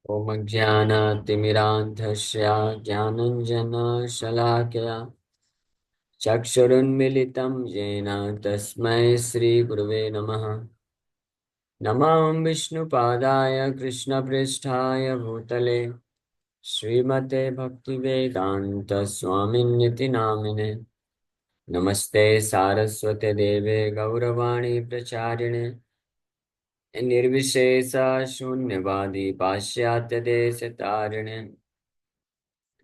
ॐ अज्ञानतिमिरान्धस्य ज्ञानञ्जनशलाकया चक्षुरुन्मिलितं येन तस्मै श्रीगुरुवे नमः। नमः विष्णुपादाय कृष्णपृष्ठाय भूतले श्रीमते भक्तिवेदान्तस्वामिन्निति नामिने। नमस्ते सारस्वते देवे गौरवाणी प्रचारिणे निर्विशेष शून्यवादी पाश्चात्यदेशतारिणे।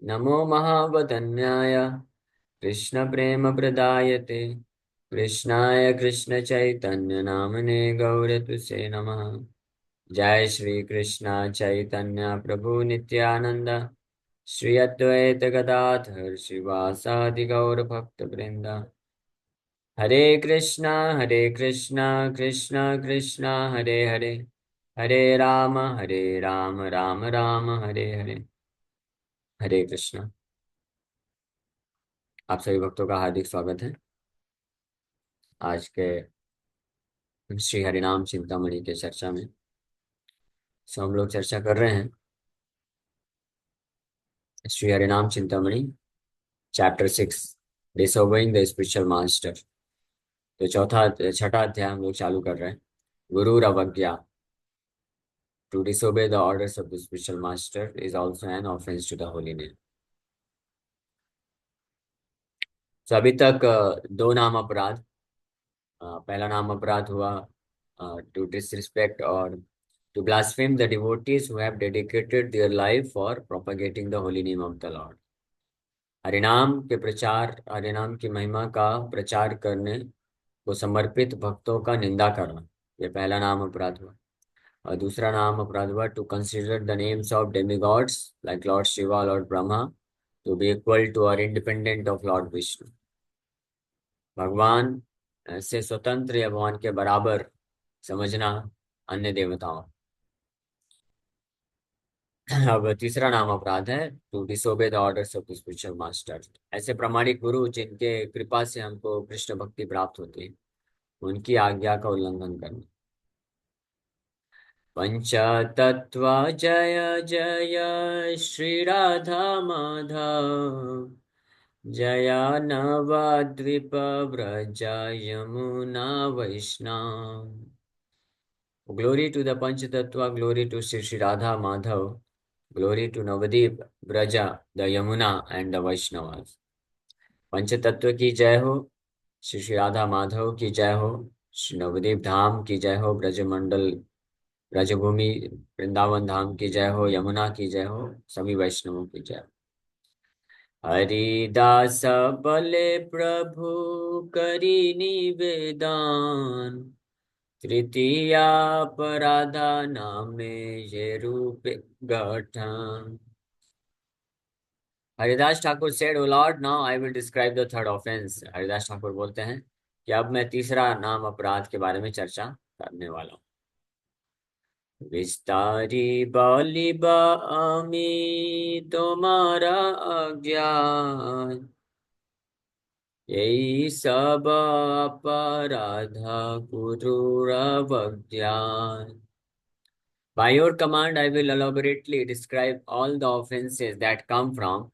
नमो महावदन्याय कृष्णप्रेमप्रदायते कृष्णाय कृष्णचैतन्यनामने गौरतुसे नमः। जय श्री कृष्ण चैतन्य प्रभु नित्यानंद श्री अद्वैत गदाधर श्रीवासादि गौर भक्त वृंद। हरे कृष्णा कृष्णा कृष्णा हरे हरे, हरे राम राम राम हरे हरे। हरे कृष्णा। आप सभी भक्तों का हार्दिक स्वागत है आज के श्री हरिनाम चिंतामणि के चर्चा में। सो हम लोग चर्चा कर रहे हैं श्री हरिनाम Chintamani chapter 6, disobeying the spiritual master. तो छठा अध्याय हम लोग चालू कर रहे हैं। गुरुर अवज्ञा, to disobey the orders of the spiritual master is also an offense to the holy name। तो अभी तक दो नाम अपराध। पहला नाम अपराध हुआ टू डिसरिस्पेक्ट और to blaspheme the devotees who have dedicated their life for propagating the holy name of the Lord। हरिनाम की महिमा का प्रचार करने को समर्पित भक्तों का निंदा करना, ये पहला नाम अपराध हुआ। और दूसरा नाम अपराध हुआ to consider the names of demigods like lord Shiva, lord Brahma to be equal to or independent of lord Vishnu. भगवान से स्वतंत्र या भगवान के बराबर समझना अन्य देवताओं। अब तीसरा नाम अपराध है to disobey the orders of the spiritual master. ऐसे प्रामाणिक गुरु जिनके कृपा से हमको कृष्ण भक्ति प्राप्त होती है, उनकी आज्ञा का उल्लंघन करना। पंचतत्व जय जय श्री राधा माधव, जया नवद्वीप व्रज यमुना वैष्णव। Glory to the Panchatattva, glory to Shri Shri Radha Madhava, glory to Navadip Braja the Yamuna and the Vaishnavas. Panchatattva की जय हो, श्री श्री राधा माधव की जय हो, श्री नवदीप धाम की जय हो, ब्रजमंडल ब्रजभूमि वृंदावन धाम की जय हो, यमुना की जय हो, सभी वैष्णवों की जय हो। हरिदास बले प्रभु करी निवेदन, तृतीया पराधा नामे ये रूप गठन। Haridas Thakur said, O Lord, now I will describe the third offense। Haridas Thakur बोलते हैं कि अब मैं तीसरा नाम अपराध के बारे में चर्चा करने वाला हूँ। विस्तारी बलिबा আমি তোমারা अज्ञान, यही सब अपराध गुरुर अवज्ञान। By your command, I will elaborately describe all the offenses that come from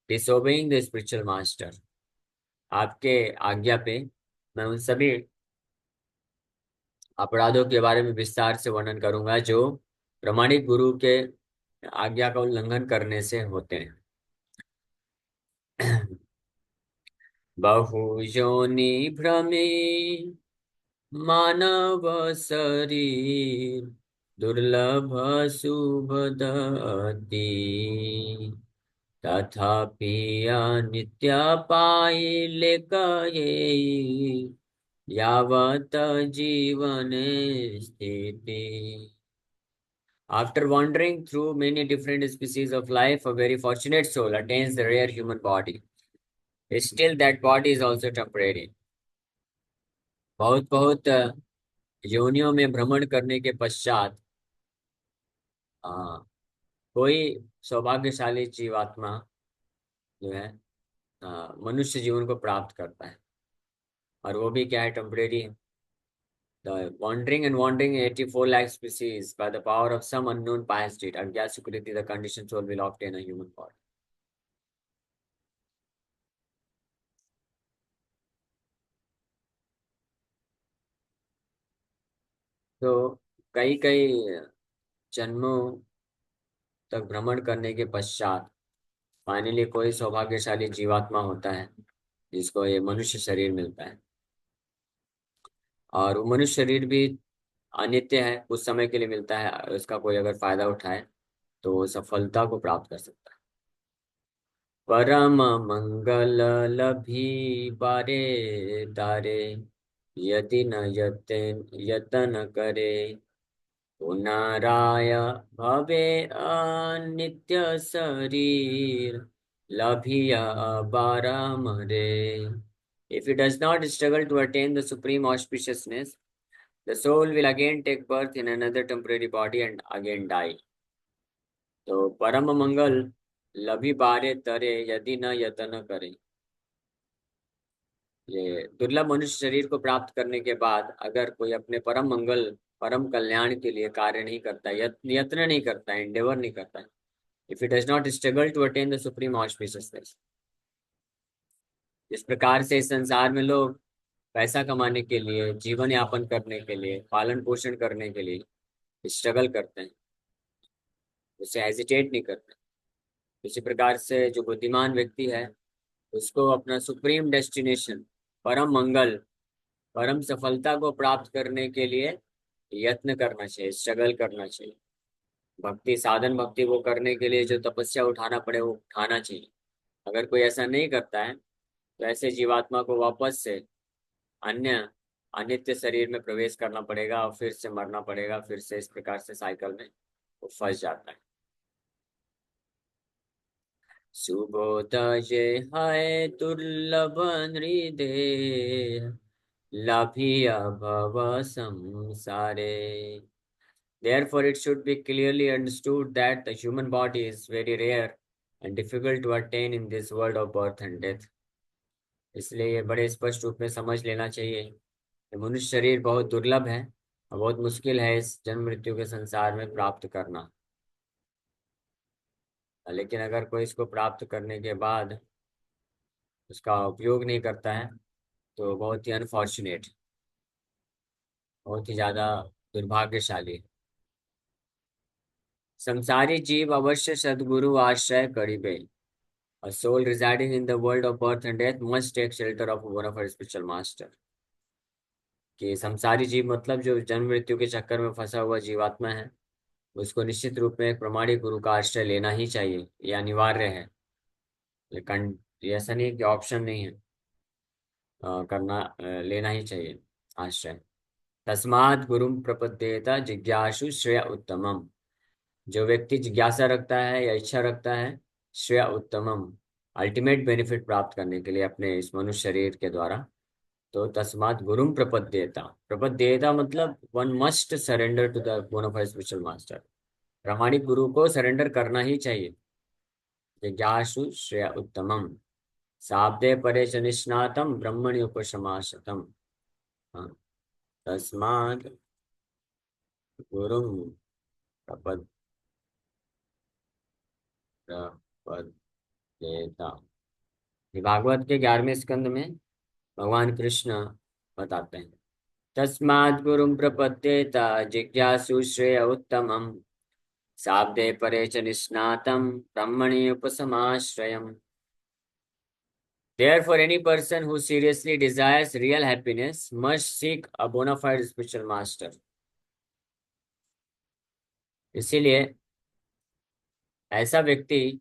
disobeying the spiritual master। आपके आज्ञा पे मैं उन सभी अपराधों के बारे में विस्तार से वर्णन करूंगा जो प्रामाणिक गुरु के आज्ञा का उल्लंघन करने से होते हैं। बहु योनि भ्रमे मानव शरीर, दुर्लभ शुभ दति, तथापि नित्य पाइले कहे यावत जीवन स्थिति। After wandering through many different species of life, a very fortunate soul attains the rare human body। Still, that body is also temporary। बहुत बहुत योनियों में भ्रमण करने के पश्चात कोई सौभाग्यशाली जीवात्मा जो है मनुष्य जीवन को प्राप्त करता है, और वो भी क्या है, टेम्परेरी है। The wandering and wandering 84 lakh species by the power of some unknown pious deed. Agya Sukriti, the conditioned soul will obtain a human body. तो कई कई जन्मों तक भ्रमण करने के पश्चात फाइनली कोई सौभाग्यशाली जीवात्मा होता है जिसको ये मनुष्य शरीर मिलता है। और वो मनुष्य शरीर भी अनित्य है, कुछ समय के लिए मिलता है। उसका कोई अगर फायदा उठाए तो वो सफलता को प्राप्त कर सकता है। परम मंगल लभी बारे तारे, यदि न यतन करे, पुनराय भवे अनित्य शरीर, लभिया बारमरे। If it does not struggle to attain the supreme auspiciousness, the soul will again take birth in another temporary body and again die. तो परम मंगल लभी बारे तरे, यदि न यतन करे। ये दुर्लभ मनुष्य शरीर को प्राप्त करने के बाद अगर कोई अपने परम मंगल, परम कल्याण के लिए कार्य नहीं करता, यत्न नहीं करता, एंडेवर नहीं करता, if it does not struggle to attain the supreme auspiciousness. इस प्रकार से इस संसार में लोग पैसा कमाने के लिए, जीवन यापन करने के लिए, पालन पोषण करने के लिए स्ट्रगल करते हैं, उससे हेजिटेट नहीं करते। इसी प्रकार से जो बुद्धिमान व्यक्ति है उसको अपना सुप्रीम डेस्टिनेशन, परम मंगल, परम सफलता को प्राप्त करने के लिए यत्न करना चाहिए, स्ट्रगल करना चाहिए। भक्ति, साधन भक्ति वो करने के लिए जो तपस्या उठाना पड़े वो उठाना चाहिए। अगर कोई ऐसा नहीं करता है तो ऐसे जीवात्मा को वापस से अन्य अनित्य शरीर में प्रवेश करना पड़ेगा और फिर से मरना पड़ेगा, फिर से इस प्रकार से साइकिल में वो फंस जाता है। सुबोधये है दुर्लभ हृदय, लाभिया भव संसारे। Therefore, it should be clearly understood that the human body is very rare and difficult to attain in this world of birth and death. इसलिए ये बड़े स्पष्ट रूप में समझ लेना चाहिए कि मनुष्य शरीर बहुत दुर्लभ है और बहुत मुश्किल है इस जन्म मृत्यु के संसार में प्राप्त करना। लेकिन अगर कोई इसको प्राप्त करने के बाद उसका उपयोग नहीं करता है तो बहुत ही अनफॉर्चुनेट, बहुत ही ज्यादा दुर्भाग्यशाली। संसारी जीव अवश्य सद्गुरु आश्रय करिबे। A soul residing in the world of birth and death must take shelter of one of our spiritual master। कि संसारी जीव मतलब जो जन्म मृत्यु के चक्कर में फंसा हुआ जीवात्मा है, उसको निश्चित रूप में एक प्रमाणिक गुरु का आश्रय लेना ही चाहिए, ये अनिवार्य है। लेकिन ऐसा नहीं है कि ऑप्शन नहीं है, लेना ही चाहिए आश्रय। तस्मात् गुरुम प्रपद्येत जिज्ञासु श्रेय उत्तमम। जो व्यक्ति जिज्ञासा रखता है या इच्छा रखता है श्रेय उत्तमम, अल्टीमेट बेनिफिट प्राप्त करने के लिए अपने इस मनुष्य शरीर के द्वारा, तो तस्मात् गुरुम प्रपद्येता। प्रपद्येता मतलब one must surrender to the one of spiritual master. प्रामाणिक गुरु को सरेंडर करना ही चाहिए। जिज्ञासु श्रेय उत्तमम, शाब्दे परे च निष्णातम ब्रह्मणि उपशमाशतम। हाँ, तस्मात् गुरुम प्रपद्येता। भागवत के 11वें स्कंद में भगवान कृष्ण बताते हैं, तस्मात् गुरुं प्रपद्येत जिज्ञासु श्रेय उत्तमम्, शाब्दे परे च निष्णातं ब्रह्मणि उपसमाश्रयम्। Therefore, any person who seriously desires real happiness must seek a bona fide spiritual master। इसीलिए ऐसा व्यक्ति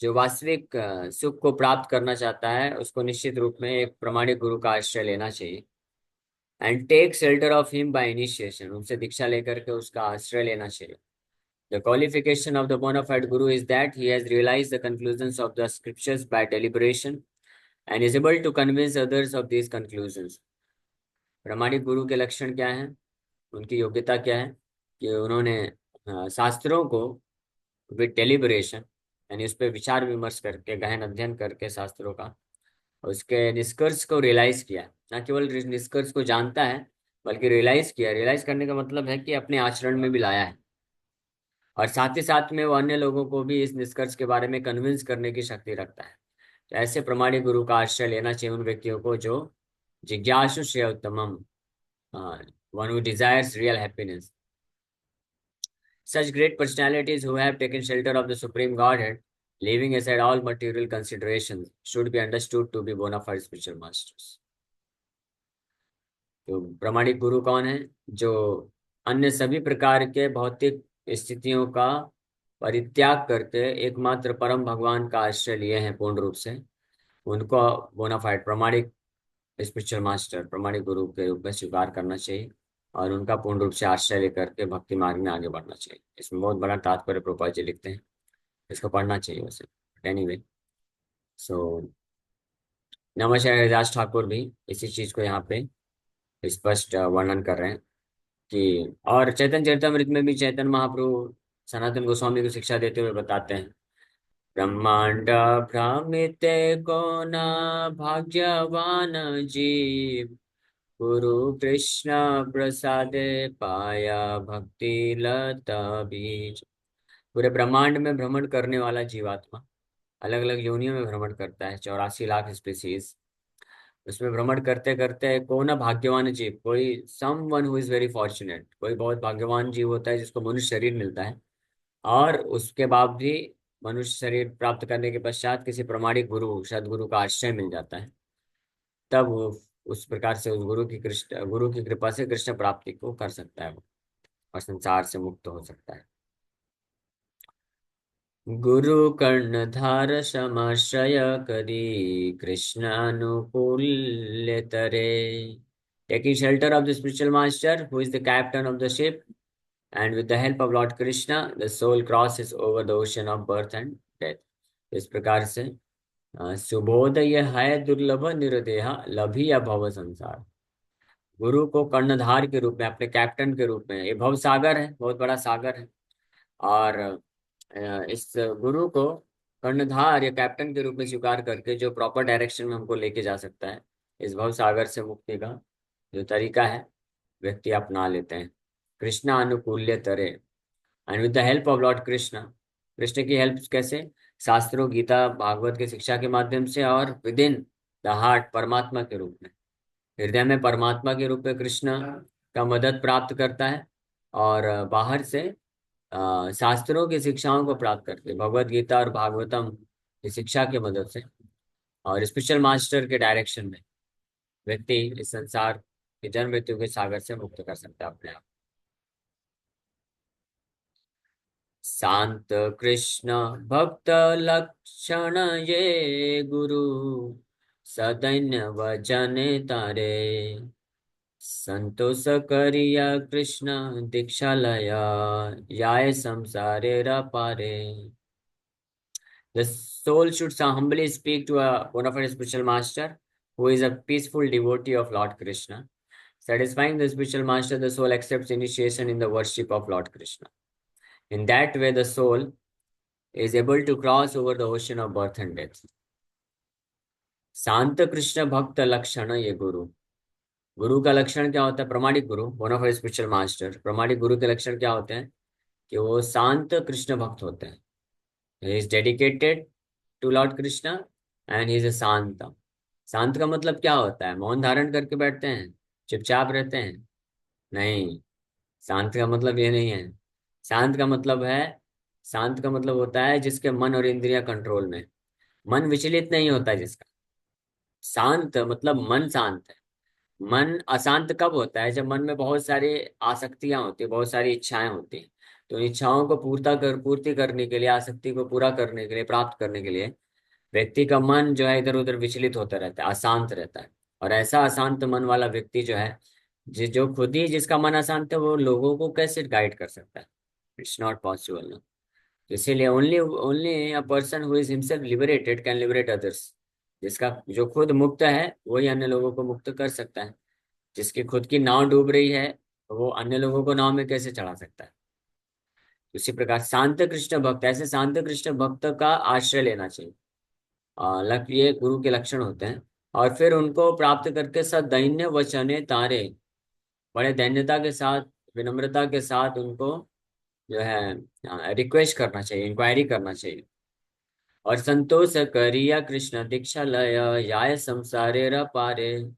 जो वास्तविक सुख को प्राप्त करना चाहता है उसको निश्चित रूप में एक प्रमाणिक गुरु का आश्रय लेना चाहिए। And take shelter of him by initiation, उनसे दीक्षा लेकर के उसका आश्रय लेना चाहिए। The qualification of the bona fide guru is that he has realized the conclusions of the scriptures by deliberation and is able to convince others of these conclusions। प्रामाणिक गुरु के लक्षण क्या हैं, उनकी योग्यता क्या है कि उन्होंने शास्त्रों को विद डेलिबरेशन, यानी उस पर विचार विमर्श करके, गहन अध्ययन करके शास्त्रों का, उसके निष्कर्ष को रियलाइज किया। न केवल निष्कर्ष को जानता है बल्कि रियलाइज किया। रियलाइज करने का मतलब है कि अपने आचरण में भी लाया है, और साथ ही साथ में वो अन्य लोगों को भी इस निष्कर्ष के बारे में कन्विंस करने की शक्ति रखता है। तो ऐसे प्रमाणिक गुरु का आश्रय लेना चाहिए उन व्यक्तियों को जो जिज्ञासु श्रेय उत्तमम, one who desires real happiness. Such great personalities who have taken shelter of the Supreme Godhead, leaving aside all material considerations, should be understood to be bona fide spiritual masters. तो प्रामाणिक गुरु कौन है? जो अन्य सभी प्रकार के भौतिक स्थितियों का परित्याग करके एकमात्र परम भगवान का आश्रय लिए हैं पूर्ण रूप से, उनको बोनाफाइड प्रामाणिक स्पिरिचुअल मास्टर, प्रामाणिक गुरु के रूप में स्वीकार करना चाहिए, और उनका पूर्ण रूप से आश्रय लेकर के भक्ति मार्ग में आगे बढ़ना चाहिए। इसमें बहुत बड़ा तात्पर्य प्रभुपाद जी लिखते हैं, इसको पढ़ना चाहिए वैसे। एनीवे, सो नमः हरिदास ठाकुर भी इसी चीज को यहाँ पे स्पष्ट वर्णन कर रहे हैं कि, और चैतन्य चरितमृत में भी चैतन्य महाप्रभु सनातन गोस्वामी को शिक्षा देते हुए बताते हैं, ब्रह्मांड भ्रामिते को न भाग्यवान जीव, गुरु कृष्ण प्रसादे पाया भक्ति लता बीज। पूरे ब्रह्मांड में भ्रमण करने वाला जीवात्मा अलग अलग योनियों में भ्रमण करता है, 84 लाख स्पीसीज। उसमें भ्रमण करते करते कौन ना भाग्यवान जीव, कोई someone who is very fortunate, कोई बहुत भाग्यवान जीव होता है जिसको मनुष्य शरीर मिलता है, और उसके बाद भी मनुष्य शरीर प्राप्त करने के पश्चात किसी प्रमाणिक गुरु सदगुरु का आश्रय मिल जाता है, तब वो उस प्रकार से उस गुरु की कृपा से कृष्ण प्राप्ति को कर सकता है वो, और संसार से मुक्त हो सकता है। गुरु कर्णधार समाश्रय करी, कृष्णानुकूल्य तरे। Taking shelter of the spiritual master, who is the captain of the ship, and with the help of Lord Krishna, the soul crosses over the ocean of birth and death. इस प्रकार से सुबोधय है दुर्लभ निरदेहा, लभी भव संसार। गुरु को कर्णधार के रूप में, अपने कैप्टन के रूप में, ये भव सागर है, बहुत बड़ा सागर है, और इस गुरु को कर्णधार या कैप्टन के रूप में स्वीकार करके जो प्रॉपर डायरेक्शन में हमको लेके जा सकता है, इस भव सागर से मुक्ति का जो तरीका है व्यक्ति अपना लेते हैं। कृष्णा अनुकूल्य तरे, and with the help of Lord Krishna, Krishna की हेल्प कैसे? शास्त्रों, गीता, भागवत के शिक्षा के माध्यम से, और विद इन द हार्ट, परमात्मा के रूप में, हृदय में परमात्मा के रूप में कृष्ण का मदद प्राप्त करता है, और बाहर से शास्त्रों की शिक्षाओं को प्राप्त करके, भगवत गीता और भागवतम की शिक्षा की मदद से और स्पिरिचुअल मास्टर के डायरेक्शन में व्यक्ति इस संसार के जन्म मृत्यु के सागर से मुक्त कर सकता है अपने आप। शांत कृष्ण भक्त लक्षण ये गुरु, सदैन्य वचन तारे, संतोष करिया कृष्ण दीक्षा लया, याय संसारे पारे। The soul should humbly speak to a bona fide spiritual master who is a peaceful devotee of Lord Krishna. Satisfying the spiritual master, the soul accepts initiation in the worship of Lord Krishna. In that way, the soul is able to cross over the ocean of birth and death. शांत कृष्ण भक्त लक्षण ये गुरु। गुरु का लक्षण क्या होता है? प्रमाणिक गुरु, बोना फाइड स्पिरिचुअल मास्टर, प्रमाणिक गुरु के लक्षण क्या होते हैं? कि वो शांत कृष्ण भक्त होते हैं। He is dedicated to Lord Krishna and he is a शांत। शांत का मतलब क्या होता है? मौन धारण करके बैठते हैं, चुपचाप रहते हैं? नहीं, शांत का मतलब ये नहीं है। शांत का मतलब है, शांत का मतलब होता है जिसके मन और इंद्रियां कंट्रोल में, मन विचलित नहीं होता जिसका। शांत मतलब मन शांत है। मन अशांत कब होता है? जब मन में बहुत सारी आसक्तियां होती है, बहुत सारी इच्छाएं होती हैं। तो इन इच्छाओं को पूर्ति करने के लिए, आसक्ति को पूरा करने के लिए, प्राप्त करने के लिए व्यक्ति का मन जो है इधर उधर विचलित होता रहता है, अशांत रहता है। और ऐसा अशांत मन वाला व्यक्ति जो है, जो खुद ही जिसका मन अशांत है, वो लोगों को कैसे गाइड कर सकता है? इट्स नॉट पॉसिबल ना। इसीलिए only only a person who is himself liberated can liberate others. जिसका जो खुद मुक्त है वही अन्य लोगों को मुक्त कर सकता है। जिसकी खुद की नाव डूब रही है, वो अन्य लोगों को नाव में कैसे चढ़ा सकता है? उसी प्रकार शांत कृष्ण भक्त, ऐसे शांत कृष्ण भक्त का आश्रय लेना चाहिए। ये गुरु के लक्षण होते हैं। और फिर उनको प्राप्त करके सदैन्य वचने तारे, बड़े धन्यता के साथ, विनम्रता के साथ उनको जो है रिक्वेस्ट करना चाहिए, इंक्वायरी करना चाहिए। और संतोष करिया कृष्ण दीक्षा लय, याय संसारे र पारे,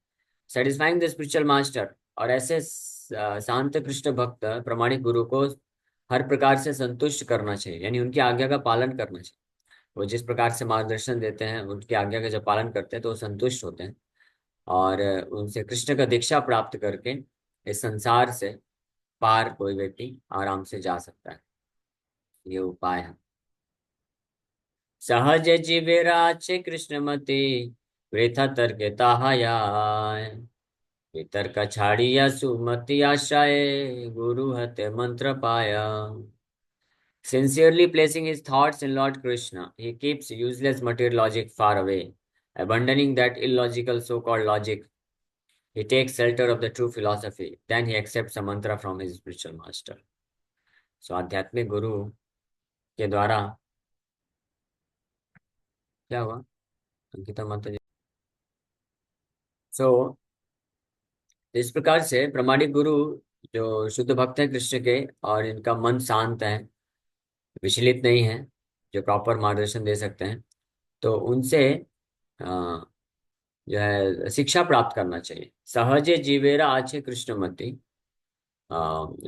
सेटिस्फाइंग द स्पिरिचुअल मास्टर। और ऐसे शांत कृष्ण भक्त प्रमाणिक गुरु को हर प्रकार से संतुष्ट करना चाहिए, यानी उनकी आज्ञा का पालन करना चाहिए। वो जिस प्रकार से मार्गदर्शन देते हैं, उनकी आज्ञा का जब पालन करते हैं तो वो संतुष्ट होते हैं। और उनसे कृष्ण का दीक्षा प्राप्त करके इस संसार से पार कोई व्यक्ति आराम से जा सकता है। ये उपाय है। सहज जीवे राचे कृष्णमति, वृथा तर्क ताहायाय, वितर्क छाड़िया सुमति आश्रय, गुरु हते मंत्र पाया। Sincerely placing his thoughts in Lord Krishna, he keeps useless material logic far away. Abandoning that illogical so-called logic, he takes shelter of the true philosophy. Then he accepts a mantra from his spiritual master. So आध्यात्मिक गुरु के द्वारा क्या हुआ, अंकिता माता जी? सो इस प्रकार से प्रामाणिक गुरु जो शुद्ध भक्त हैं कृष्ण के, और इनका मन शांत है, विचलित नहीं है, जो प्रॉपर मार्गदर्शन दे सकते हैं, तो उनसे अ, जो है शिक्षा प्राप्त करना चाहिए। सहजे जीवेरा आछे कृष्णमति,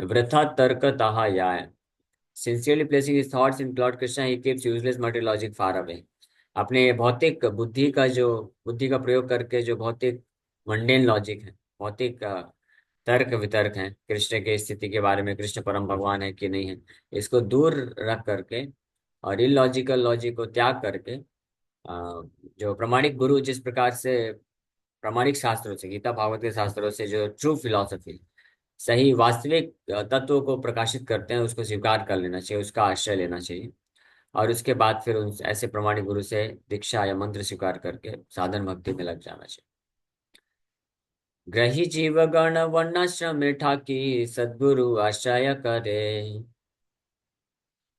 वृथा तर्क ताहा याय। Sincerely placing his thoughts in Lord Krishna, he keeps useless material logic far away. अपने भौतिक बुद्धि का प्रयोग करके जो भौतिक मंडेन लॉजिक है, भौतिक तर्क वितर्क हैं कृष्ण के स्थिति के बारे में, कृष्ण परम भगवान है कि नहीं है, इसको दूर रख करके और इलॉजिकल लॉजिक को त्याग करके जो प्रमाणिक गुरु जिस प्रकार से प्रामाणिक शास्त्रों से, गीता भागवत के शास्त्रों से जो ट्रू फिलॉसफी, सही वास्तविक तत्वों को प्रकाशित करते हैं, उसको स्वीकार कर लेना चाहिए, उसका आश्रय लेना चाहिए। और उसके बाद फिर उन ऐसे प्रमाणिक गुरु से दीक्षा या मंत्र स्वीकार करके साधन भक्ति में लग जाना चाहिए। ग्रही जीव गण वर्णाश्रम में ठाकी, सद्गुरु आश्रय करे।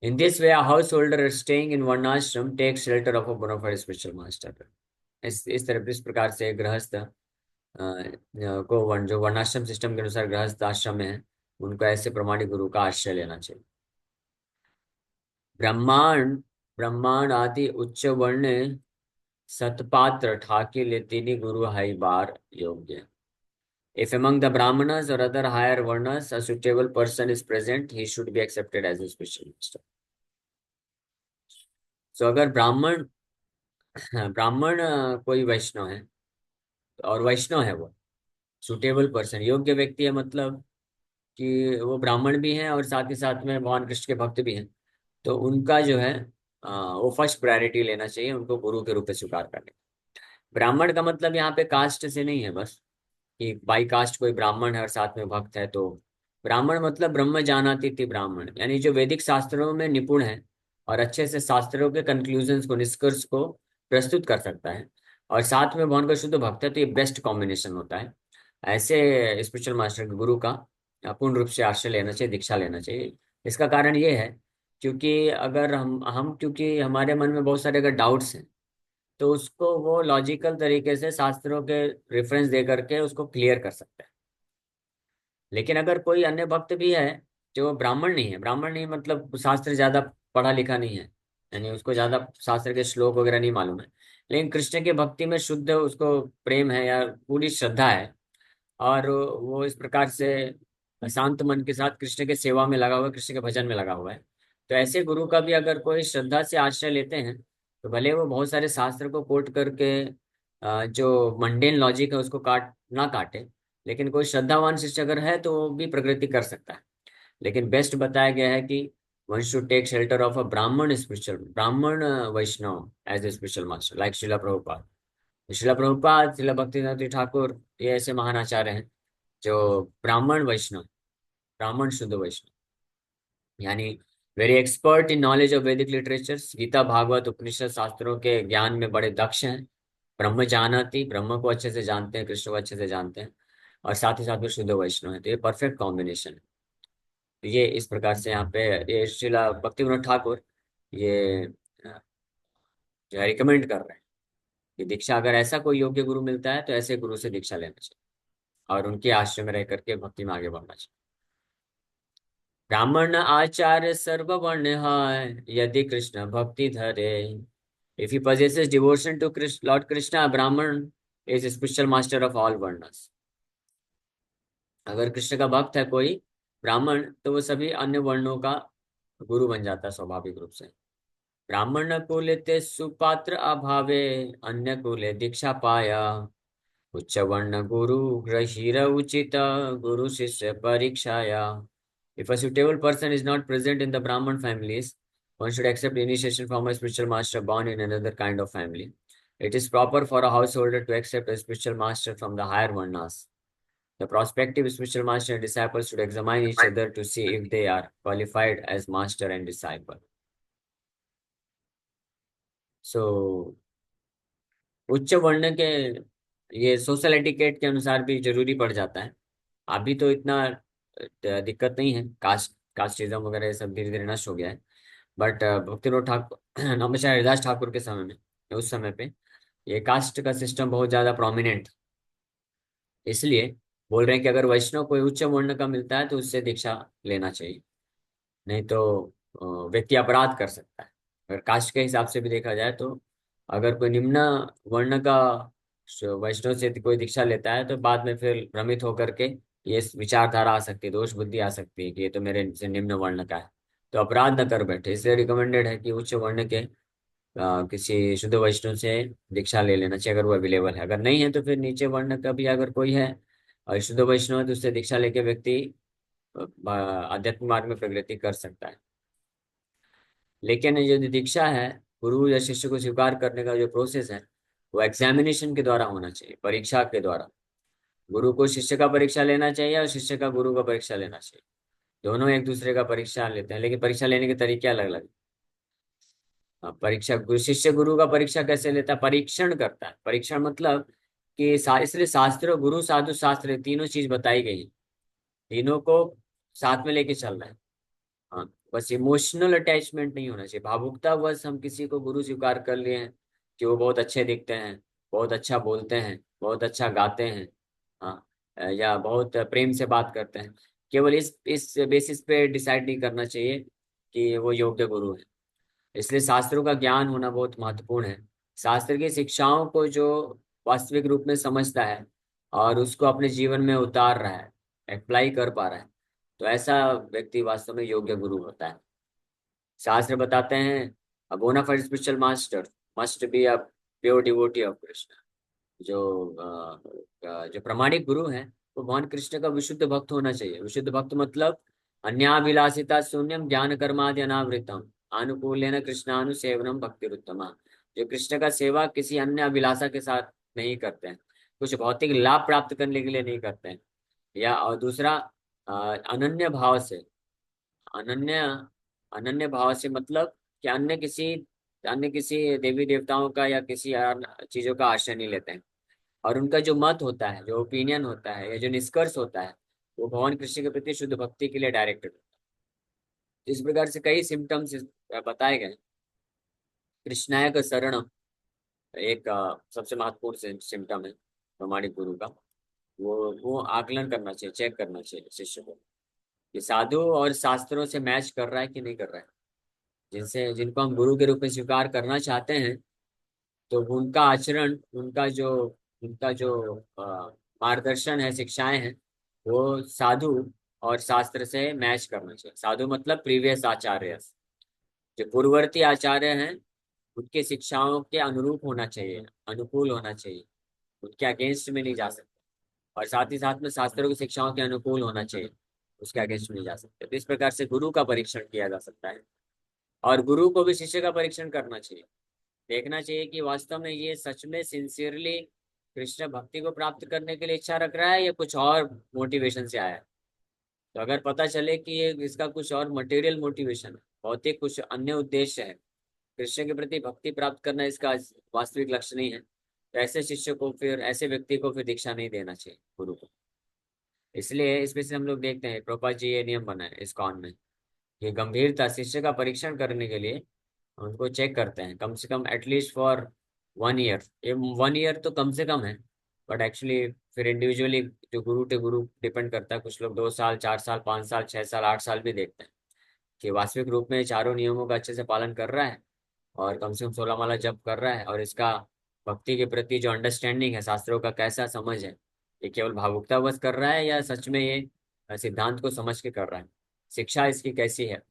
In this way, a householder staying in one ashram takes shelter of a bona fide spiritual master. इस प्रकार से गृहस्थ को जो वर्णाश्रम सिस्टम के अनुसार गृहस्थ आश्रम में है, उनको ऐसे प्रमाणिक गुरु का आश्रय लेना चाहिए। ब्रह्मांड ब्रह्मांड आदि उच्च वर्ण सतपात्र ठाके लेतिनी गुरु हाई बार योग्य। If among the brahmanas or other higher varnas a suitable person is present, he should be accepted as a spiritual master. So अगर ब्राह्मण कोई वैष्णव है, और वैष्णव है वो सुटेबल पर्सन, योग्य व्यक्ति है, मतलब कि वो ब्राह्मण भी हैं और साथ ही साथ में भगवान कृष्ण के भक्त भी हैं, तो उनका जो है वो फर्स्ट प्रायोरिटी लेना चाहिए, उनको गुरु के रूप में स्वीकार करने। ब्राह्मण का मतलब यहाँ पे कास्ट से नहीं है बस, कि बाई कास्ट कोई ब्राह्मण है और साथ में भक्त है, तो ब्राह्मण मतलब ब्रह्म जानाति थी ब्राह्मण, यानी जो वैदिक शास्त्रों में निपुण है और अच्छे से शास्त्रों के कंक्लूजन्स को, निष्कर्ष को प्रस्तुत कर सकता है, और साथ में भगवान का शुद्ध भक्त है, तो ये बेस्ट कॉम्बिनेशन होता है। ऐसे स्पिरिचुअल मास्टर के गुरु का पूर्ण रूप से आश्रय लेना चाहिए, दीक्षा लेना चाहिए। इसका कारण ये है क्योंकि अगर हम क्योंकि हमारे मन में बहुत सारे अगर डाउट्स हैं, तो उसको वो लॉजिकल तरीके से शास्त्रों के रेफरेंस दे करके उसको क्लियर कर सकते हैं। लेकिन अगर कोई अन्य भक्त भी है जो ब्राह्मण नहीं है, ब्राह्मण नहीं मतलब शास्त्र ज्यादा पढ़ा लिखा नहीं है, यानी उसको ज्यादा शास्त्र के श्लोक वगैरह नहीं मालूम है, लेकिन कृष्ण की भक्ति में शुद्ध उसको प्रेम है या पूरी श्रद्धा है, और वो इस प्रकार से शांत मन के साथ कृष्ण के सेवा में लगा हुआ है, कृष्ण के भजन में लगा हुआ है, तो ऐसे गुरु का भी अगर कोई श्रद्धा से आश्रय लेते हैं, तो भले वो बहुत सारे शास्त्र को कोट करके जो मंडेन लॉजिक है उसको काटे, लेकिन कोई श्रद्धावान शिष्य अगर है तो वो भी प्रगति कर सकता है। लेकिन बेस्ट बताया गया है कि one should take shelter of a brahmana Vaishnava as a spiritual master, like Shrila Prabhupada, शिला भक्तिनाथ ठाकुर, ये ऐसे महान आचार्य हैं जो ब्राह्मण शुद्ध वैष्णव, यानी very expert in knowledge of वैदिक लिटरेचर्स, गीता भागवत उपनिषद शास्त्रों के ज्ञान में बड़े दक्ष हैं, ब्रह्म जानाति, ब्रह्म को अच्छे से जानते हैं, कृष्ण को अच्छे से जानते हैं, और साथ ही साथ में शुद्ध वैष्णव है, तो ये परफेक्ट कॉम्बिनेशन है। तो ये इस प्रकार से यहाँ पे ये श्रीला भक्ति विनोद ठाकुर ये जो है रिकमेंड कर रहे हैं कि दीक्षा अगर ऐसा कोई योग्य गुरु मिलता है तो ऐसे गुरु से दीक्षा लेना चाहिए। और उनके आश्रम में रह करके भक्ति में आगे बढ़ना चाहिए। ब्राह्मण आचार्य सर्व वर्ण है, यदि कृष्ण भक्ति धरे। If he possesses devotion to Krishna, Lord Krishna, Brahman is a spiritual master of all varnas. अगर कृष्ण का भक्त है कोई ब्राह्मण, तो वो सभी अन्य वर्णों का गुरु बन जाता है स्वाभाविक रूप से। ब्राह्मण कुले ते सुपात्र अभावे, अन्य कुले दीक्षा पाया। उच्च वर्ण गुरु गृहीर उचित, गुरु शिष्य परीक्षाया। If a suitable person is not present in the Brahman families, one should accept initiation from a spiritual master born in another kind of family. It is proper for a householder to accept a spiritual master from the higher varnas. The prospective spiritual master and disciple should examine each other to see if they are qualified as master and disciple. So, उच्च वर्ण के ये social etiquette के अनुसार भी जरूरी पड़ जाता है। अभी तो इतना दिक्कत नहीं है, कास्टिज्म वगैरह ये सब धीरे धीरे नष्ट हो गया है। बट भक्तिरोध ठाकुर नमस्कार हरिदास ठाकुर के समय में, उस समय पे ये कास्ट का सिस्टम बहुत ज्यादा प्रोमिनेंट, इसलिए बोल रहे हैं कि अगर वैष्णव कोई उच्च वर्ण का मिलता है तो उससे दीक्षा लेना चाहिए, नहीं तो व्यक्ति अपराध कर सकता है। अगर कास्ट के हिसाब से भी देखा जाए तो अगर कोई निम्न वर्ण का वैष्णव से कोई दीक्षा लेता है तो बाद में फिर भ्रमित होकर के ये विचारधारा आ सकती है, दोष बुद्धि आ सकती है कि ये तो मेरे से निम्न वर्ण का है, तो अपराध न कर बैठे। इसलिए रिकमेंडेड है कि उच्च वर्ण के किसी शुद्ध वैष्णव से दीक्षा ले लेना चाहिए अगर वो अवेलेबल है। अगर नहीं है तो फिर नीचे वर्ण का भी अगर कोई है और शुद्ध वैष्णव है तो उससे दीक्षा लेके व्यक्ति आध्यात्मिक मार्ग में प्रगति कर सकता है। लेकिन ये जो दीक्षा है, गुरु या शिष्य को स्वीकार करने का जो प्रोसेस है वो एग्जामिनेशन के द्वारा होना चाहिए, परीक्षा के द्वारा। गुरु को शिष्य का परीक्षा लेना चाहिए और शिष्य का गुरु का परीक्षा लेना चाहिए। दोनों एक दूसरे का परीक्षा लेते हैं, लेकिन परीक्षा लेने के तरीके अलग अलग। परीक्षा शिष्य गुरु का परीक्षा कैसे लेता है, परीक्षण करता है। परीक्षण मतलब कि इसलिए शास्त्र, गुरु साधु शास्त्र तीनों चीज बताई गई है, तीनों को साथ में लेके चल रहा है। हाँ, बस इमोशनल अटैचमेंट नहीं होना चाहिए, भावुकता बस हम किसी को गुरु स्वीकार कर लिए हैं कि वो बहुत अच्छे दिखते हैं, बहुत अच्छा बोलते हैं, बहुत अच्छा गाते हैं, हाँ, या बहुत प्रेम से बात करते हैं, केवल इस बेसिस पे डिसाइड नहीं करना चाहिए कि वो योग्य गुरु है। इसलिए शास्त्रों का ज्ञान होना बहुत महत्वपूर्ण है। शास्त्र की शिक्षाओं को जो वास्तविक रूप में समझता है और उसको अपने जीवन में उतार रहा है, अप्लाई कर पा रहा है, तो ऐसा व्यक्ति वास्तव में योग्य गुरु होता है। शास्त्र बताते हैं a bonafide spiritual master must be a pure devotee of Krishna. जो जो प्रमाणिक गुरु है वो भगवान कृष्ण का विशुद्ध भक्त होना चाहिए। विशुद्ध भक्त मतलब अन्याभिलाषिता शून्यम ज्ञान कर्मादि अनावृतम अनुकूलेन कृष्णानुसेवनम भक्तिरुत्तमा। जो कृष्ण का सेवा किसी अन्य अभिलाषा के साथ नहीं करते हैं, कुछ भौतिक लाभ प्राप्त करने के लिए नहीं करते हैं, या और दूसरा अनन्य भाव से, अनन्य अनन्य भाव से मतलब कि अन्य किसी देवी देवताओं का या किसी अन्य चीजों का आश्रय नहीं लेते हैं, और उनका जो मत होता है, जो ओपिनियन होता है या जो निष्कर्ष होता है वो भगवान कृष्ण के प्रति शुद्ध भक्ति के लिए डायरेक्टेड होता है। इस प्रकार से कई सिम्टम्स बताए गए। कृष्णाय का शरणम एक सबसे महत्वपूर्ण सिम्टम है प्रमाणिक गुरु का। वो आकलन करना चाहिए, चेक करना चाहिए शिष्य को कि साधु और शास्त्रों से मैच कर रहा है कि नहीं कर रहा है। जिनको हम गुरु के रूप में स्वीकार करना चाहते हैं तो उनका आचरण, उनका जो मार्गदर्शन है, शिक्षाएं हैं, वो साधु और शास्त्र से मैच करना चाहिए। साधु मतलब प्रीवियस आचार्य, जो पूर्ववर्ती आचार्य हैं उनके शिक्षाओं के अनुरूप होना चाहिए, अनुकूल होना चाहिए, उनके अगेंस्ट में नहीं जा सकते। और साथ ही साथ में शास्त्रों की शिक्षाओं के अनुकूल होना चाहिए, उसके अगेंस्ट में नहीं जा सकते। तो इस प्रकार से गुरु का परीक्षण किया जा सकता है, और गुरु को भी शिष्य का परीक्षण करना चाहिए। देखना चाहिए कि वास्तव में ये सच में सिंसियरली कृष्ण भक्ति को प्राप्त करने के लिए इच्छा रख रहा है या कुछ और मोटिवेशन से आया है। तो अगर पता चले कि ये इसका कुछ और मटेरियल मोटिवेशन है, भौतिक कुछ अन्य उद्देश्य है, कृष्ण के प्रति भक्ति प्राप्त करना इसका वास्तविक लक्ष्य नहीं है, तो ऐसे शिष्य को फिर, ऐसे व्यक्ति को फिर दीक्षा नहीं देना चाहिए गुरु को। इसलिए इसमें से हम लोग देखते हैं प्रभुपाद जी ये नियम बना है इस्कॉन में कि गंभीरता शिष्य का परीक्षण करने के लिए उनको चेक करते हैं कम से कम एटलीस्ट फॉर 1 ईयर। ये 1 ईयर तो कम से कम है, बट एक्चुअली फिर इंडिविजुअली जो गुरु टू गुरु डिपेंड करता है। कुछ लोग 2 साल, 4 साल, 5 साल, 6 साल, 8 साल भी देखते हैं कि वास्तविक रूप में चारों नियमों का अच्छे से पालन कर रहा है और कम से कम 16 माला जप कर रहा है, और इसका भक्ति के प्रति जो अंडरस्टैंडिंग है, शास्त्रों का कैसा समझ है, ये केवल भावुकतावश कर रहा है या सच में ये सिद्धांत को समझ के कर रहा है, शिक्षा इसकी कैसी है।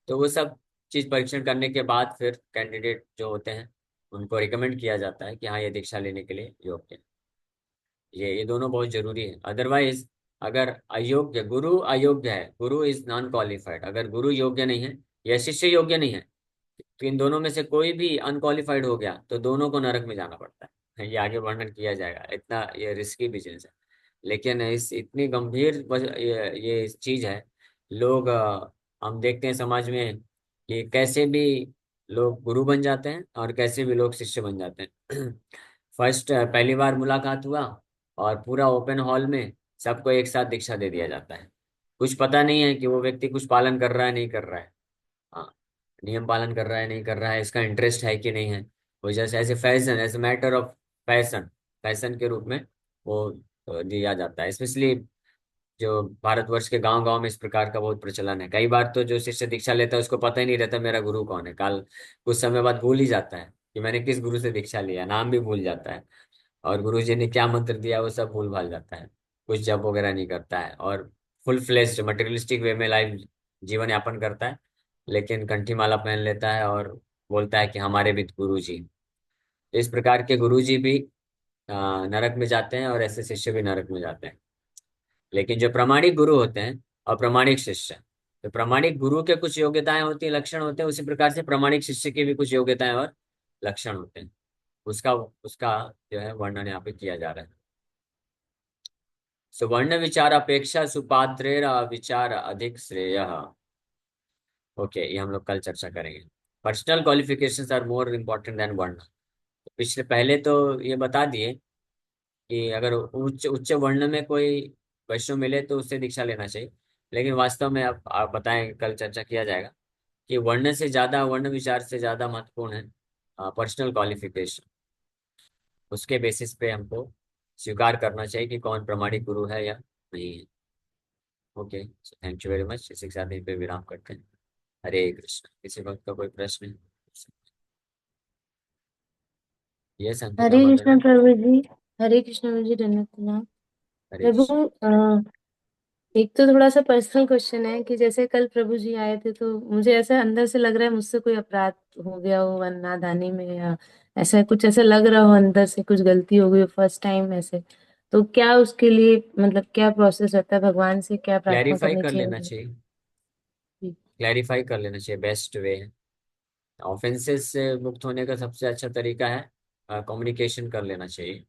तो वो सब चीज परीक्षण करने के बाद फिर कैंडिडेट जो होते हैं उनको रिकमेंड किया जाता है कि हाँ, ये दीक्षा लेने के लिए योग्य है। ये दोनों बहुत जरूरी है। अदरवाइज अगर अयोग्य गुरु अयोग्य है, गुरु इज नॉन क्वालिफाइड, अगर गुरु योग्य नहीं है या शिष्य योग्य नहीं है, तो इन दोनों में से कोई भी अनक्वालिफाइड हो गया तो दोनों को नरक में जाना पड़ता है। ये आगे वर्णन किया जाएगा, इतना ये रिस्की बिजनेस है। लेकिन इस इतनी गंभीर ये चीज है। लोग हम देखते हैं समाज में कि कैसे भी लोग गुरु बन जाते हैं और कैसे भी लोग शिष्य बन जाते हैं। फर्स्ट पहली बार मुलाकात हुआ और पूरा ओपन हॉल में सबको एक साथ दीक्षा दे दिया जाता है। कुछ पता नहीं है कि वो व्यक्ति कुछ पालन कर रहा है नहीं कर रहा है, हाँ, नियम पालन कर रहा है नहीं कर रहा है, इसका इंटरेस्ट है कि नहीं है। वो जैसे as a fashion, as a matter of fashion, fashion के रूप में वो दिया जाता है। स्पेशली जो भारतवर्ष के गांव गांव में इस प्रकार का बहुत प्रचलन है। कई बार तो जो शिष्य दीक्षा लेता है उसको पता ही नहीं रहता मेरा गुरु कौन है, काल कुछ समय बाद भूल ही जाता है कि मैंने किस गुरु से दीक्षा लिया, नाम भी भूल जाता है और गुरु जी ने क्या मंत्र दिया वो सब भूल भाल जाता है। कुछ जप वगैरह नहीं करता है और फुल फ्लेश्ड मटेरियलिस्टिक वे में लाइफ जीवन यापन करता है, लेकिन कंठी माला पहन लेता है और बोलता है कि हमारे भी गुरु जी। तो इस प्रकार के गुरु जी भी नरक में जाते हैं और ऐसे शिष्य भी नरक में जाते हैं। लेकिन जो प्रामाणिक गुरु होते हैं और प्रामाणिक शिष्य, तो प्रामाणिक गुरु के कुछ योग्यताएं होती हैं, लक्षण होते हैं, उसी प्रकार से प्रामाणिक शिष्य के भी कुछ योग्यताएं और लक्षण होते हैं। उसका उसका जो है वर्णन यहाँ पे किया जा रहा है। सुवर्ण विचार अपेक्षा सुपात्रेर विचार अधिक श्रेय। ओके, ये हम लोग कल चर्चा करेंगे। Personal qualifications are more important than varna. पिछले पहले तो ये बता दिए कि अगर उच्च उच्च वर्ण में कोई वैष्णव मिले तो उससे दीक्षा लेना चाहिए। लेकिन वास्तव में अब आप बताएं, कल चर्चा किया जाएगा कि वर्ण से ज्यादा, वर्ण विचार से ज्यादा महत्वपूर्ण है पर्सनल क्वालिफिकेशन। उसके बेसिस पे हमको स्वीकार करना चाहिए कि कौन प्रमाणिक गुरु है या नहीं है। Okay, thank you very much. इसी के साथ यहीं पे विराम करते हैं। हरे कृष्ण। किसी वक्त का कोई प्रश्न है? ये हरे अंकिता माता कृष्ण जी। प्रभु जी। हरे कृष्ण प्रभु जी, धन्यवाद प्रणाम। हरे प्रभु, कृष्ण। एक तो थोड़ा सा पर्सनल क्वेश्चन है कि जैसे कल प्रभु जी आए थे तो मुझे ऐसा अंदर से लग रहा है मुझसे कोई अपराध हो गया हो अन्नादानी में, या ऐसा कुछ ऐसा लग रहा हो अंदर से कुछ गलती हो गई हो फर्स्ट टाइम ऐसे। तो क्या उसके लिए मतलब क्या प्रोसेस रहता है, भगवान से क्या प्रार्थना क्लैरिफाई करनी कर चाहिए लेना मुझे? चाहिए। जी। क्लैरिफाई कर लेना चाहिए, बेस्ट वे है। ऑफेंसेस से मुक्त होने का सबसे अच्छा तरीका है कम्युनिकेशन कर लेना चाहिए।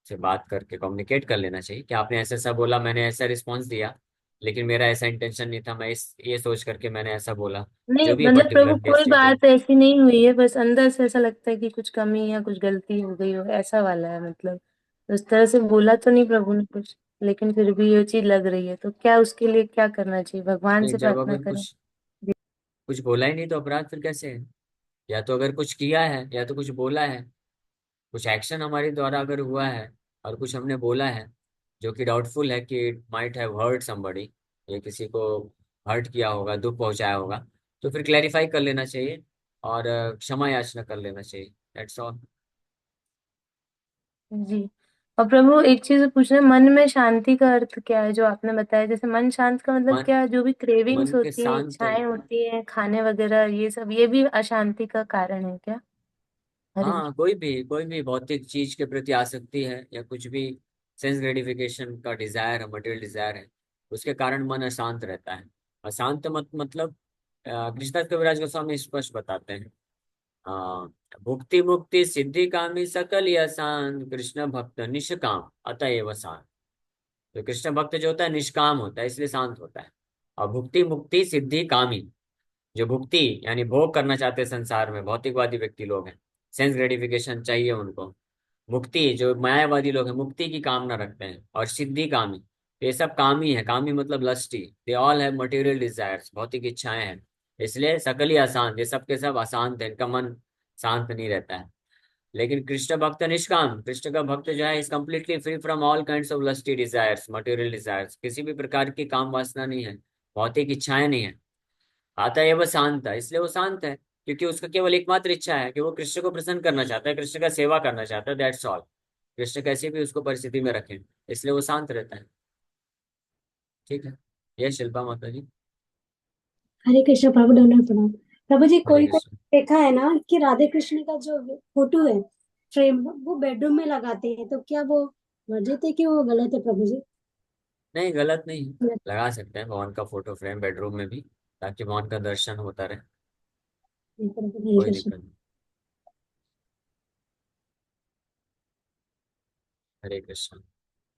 से बात करके कम्युनिकेट कर लेना चाहिए कि आपने ऐसा ऐसा बोला, मैंने ऐसा रिस्पॉन्स दिया, लेकिन मेरा ऐसा इंटेंशन नहीं था, मैं इस ये सोच करके मैंने ऐसा बोला। नहीं जो भी है मतलब प्रभु, पर्टिकुलर कोई केस डिटेल। बात ऐसी नहीं हुई है, बस अंदर से ऐसा लगता है कि कुछ कमी या कुछ गलती हो गई हो, ऐसा वाला है मतलब। उस तरह से बोला तो नहीं प्रभु ने कुछ, लेकिन फिर भी ये चीज लग रही है, तो क्या उसके लिए क्या करना चाहिए, भगवान नहीं, से जब प्रार्थना अगर करें? कुछ बोला ही नहीं तो अपराध फिर कैसे है? या तो अगर कुछ किया है या तो कुछ बोला है, कुछ एक्शन हमारे द्वारा अगर हुआ है और कुछ हमने बोला है जो कि डाउटफुल है कि it might have hurt somebody, ये किसी को हर्ट किया होगा, दुख पहुंचाया होगा, तो फिर क्लैरिफाई कर लेना चाहिए और क्षमा याचना कर लेना चाहिए। That's all. जी। और प्रभु एक चीज पूछना है, मन में शांति का अर्थ क्या है जो आपने बताया? जैसे मन शांत का मतलब मन क्या है? जो भी क्रेविंग्स मन के होती है, शांत। इच्छाएं होती हैं, खाने वगैरह, ये सब ये भी अशांति का कारण है क्या? हरे हाँ, कोई भी भौतिक चीज के प्रति आसक्ति है या कुछ भी सेंस ग्रेटिफिकेशन का डिजायर है, मटेरियल डिजायर है, उसके कारण मन अशांत रहता है। अशांत मतलब कृष्णदास कविराज गोस्वामी स्पष्ट बताते हैं, हाँ, भुक्ति मुक्ति सिद्धि कामी सकल ही आसान, कृष्ण भक्त निष्काम अतएव शांत। तो कृष्ण भक्त जो होता है निष्काम होता है, इसलिए शांत होता है। और भुक्ति मुक्ति सिद्धि कामी, जो भुक्ति यानी भोग करना चाहते हैं, संसार में भौतिकवादी व्यक्ति लोग हैं, सेंस ग्रेटिफिकेशन चाहिए उनको। मुक्ति जो मायावादी लोग हैं, मुक्ति की कामना रखते हैं। और सिद्धि कामी, तो ये सब कामी है। कामी मतलब lusty, they all have material desires, भौतिक इच्छाएं हैं। इसलिए सकल ही अशांत, ये सब के सब अशांत है, इनका मन शांत नहीं रहता है। लेकिन कृष्ण भक्त निष्काम, कृष्ण का भक्त जो है is completely free from all kinds of lusty desires, material desires, किसी भी प्रकार की काम वासना नहीं है, भौतिक इच्छाएं नहीं है। अतः वो शांत है, इसलिए वो शांत है क्योंकि उसका केवल एकमात्र इच्छा है कि वो कृष्ण को प्रसन्न करना चाहता है, कृष्ण का सेवा करना चाहता है, दैट्स ऑल। कृष्ण कैसी भी उसको परिस्थिति में रखें, इसलिए वो शांत रहता है। ठीक है। ये शिल्पा माता जी। हरे कृष्ण प्रभु, दंडवत प्रणाम। प्रभु जी, हरे कोई कोई कृष्ण। देखा है ना कि राधे कृष्ण का जो फोटो है, फ्रेम, वो बेडरूम में लगाते हैं, तो क्या वो वर्जित है कि वो गलत है प्रभु जी? नहीं, गलत नहीं है। लगा सकते हैं भगवान का फोटो फ्रेम बेडरूम में भी, ताकि भगवान का दर्शन होता रहे। प्रभु हरे कोई कृष्ण। दिक्कत नहीं। हरे कृष्ण।